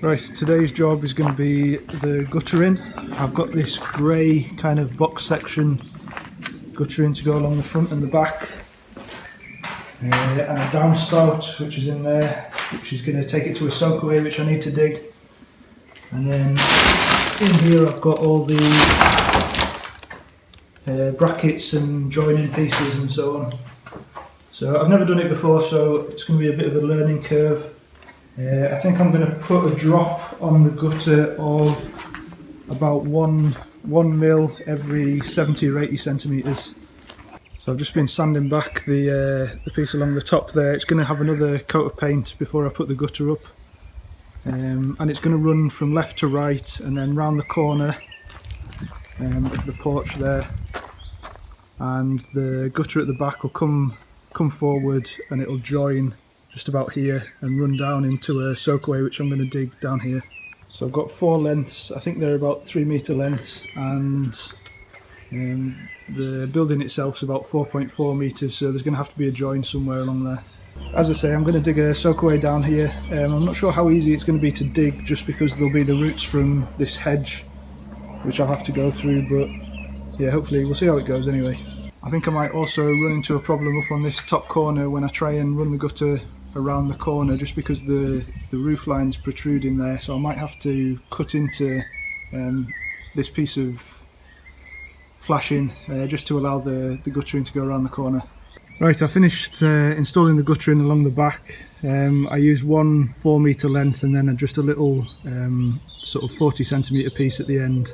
Right, today's job is going to be the guttering. I've got this grey kind of box section guttering to go along the front and the back, and a downspout which is in there, which is going to take it to a soakaway which I need to dig. And then in here I've got all the brackets and joining pieces and so on. So I've never done it before, so it's going to be a bit of a learning curve. I think I'm going to put a drop on the gutter of about 1 mil every 70 or 80 centimetres. So I've just been sanding back the piece along the top there. It's going to have another coat of paint before I put the gutter up. And it's going to run from left to right and then round the corner of the porch there. And the gutter at the back will come forward and it'll join just about here and run down into a soakaway which I'm going to dig down here. So I've got 4 lengths, I think they're about 3 metre lengths, and the building itself is about 4.4 metres, so there's going to have to be a join somewhere along there. As I say, I'm going to dig a soakaway down here. I'm not sure how easy it's going to be to dig just because there'll be the roots from this hedge which I'll have to go through, but yeah, hopefully we'll see how it goes anyway. I think I might also run into a problem up on this top corner when I try and run the gutter around the corner, just because the roof line's protruding there, so I might have to cut into this piece of flashing just to allow the guttering to go around the corner. Right, I finished installing the guttering along the back. I used one 4 metre length and then just a little sort of 40 centimetre piece at the end.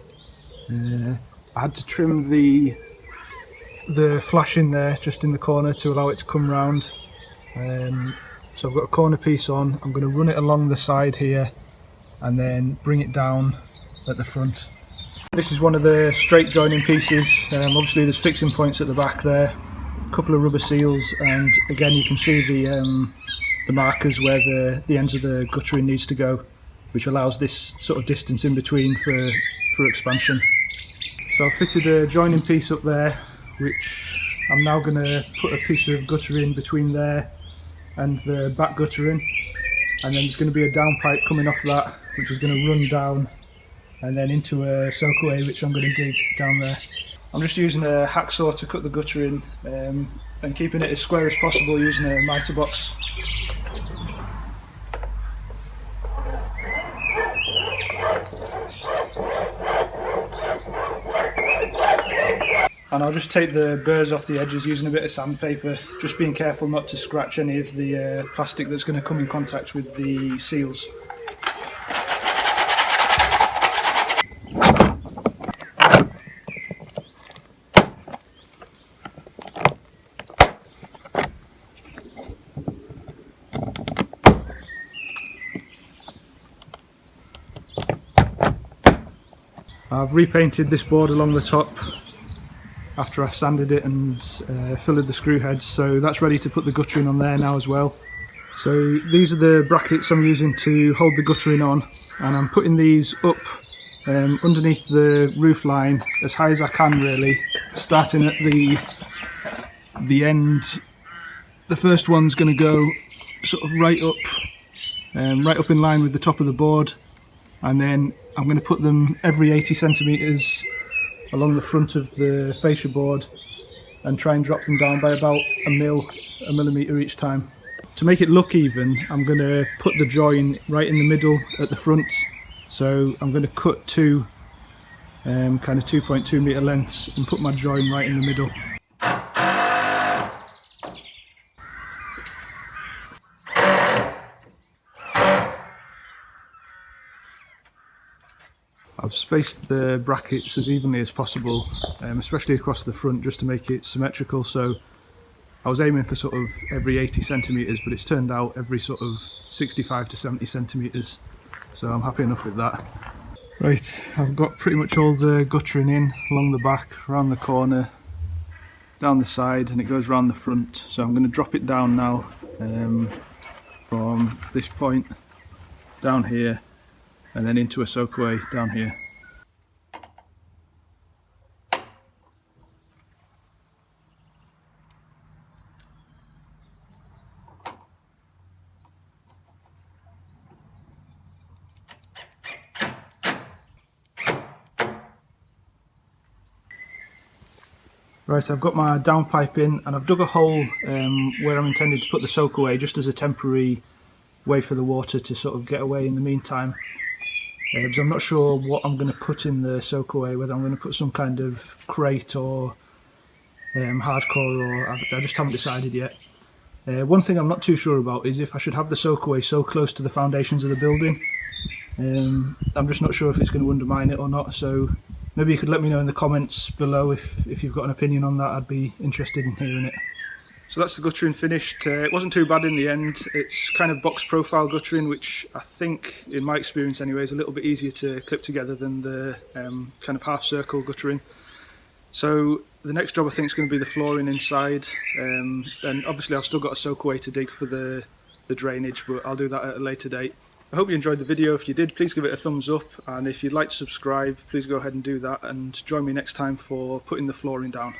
I had to trim the flashing there just in the corner to allow it to come round. So I've got a corner piece on. I'm going to run it along the side here and then bring it down at the front. This is one of the straight joining pieces. Obviously there's fixing points at the back there, a couple of rubber seals, and again you can see the markers where the ends of the guttering needs to go, which allows this sort of distance in between for expansion. So I've fitted a joining piece up there, which I'm now going to put a piece of guttering between there and the back guttering, and then there's going to be a downpipe coming off that which is going to run down and then into a soakaway which I'm going to dig down there. I'm just using a hacksaw to cut the guttering and keeping it as square as possible using a mitre box. And I'll just take the burrs off the edges using a bit of sandpaper, just being careful not to scratch any of the plastic that's going to come in contact with the seals. I've repainted this board along the top after I sanded it and filled the screw heads, so that's ready to put the guttering on there now as well. So these are the brackets I'm using to hold the guttering on, and I'm putting these up underneath the roof line as high as I can really, starting at the end. The first one's going to go sort of right up in line with the top of the board, and then I'm going to put them every 80 centimetres along the front of the fascia board and try and drop them down by about a millimetre each time. To make it look even, I'm going to put the join right in the middle at the front. So I'm going to cut two kind of 2.2 metre lengths and put my join right in the middle. I've spaced the brackets as evenly as possible, especially across the front, just to make it symmetrical. So I was aiming for sort of every 80 centimetres, but it's turned out every sort of 65 to 70 centimetres. So I'm happy enough with that. Right, I've got pretty much all the guttering in along the back, around the corner, down the side, and it goes around the front. So I'm going to drop it down now from this point down here and then into a soakaway down here. Right, I've got my downpipe in and I've dug a hole where I'm intending to put the soak away, just as a temporary way for the water to sort of get away in the meantime. Because I'm not sure what I'm going to put in the soak away, whether I'm going to put some kind of crate or hardcore, or I just haven't decided yet. One thing I'm not too sure about is if I should have the soak away so close to the foundations of the building. I'm just not sure if it's going to undermine it or not, so maybe you could let me know in the comments below if you've got an opinion on that. I'd be interested in hearing it. So that's the guttering finished. It wasn't too bad in the end. It's kind of box profile guttering, which I think, in my experience anyway, is a little bit easier to clip together than the kind of half circle guttering. So the next job I think is going to be the flooring inside, and obviously I've still got a soak away to dig for the drainage, but I'll do that at a later date. I hope you enjoyed the video. If you did, please give it a thumbs up, and if you'd like to subscribe, please go ahead and do that, and join me next time for putting the flooring down.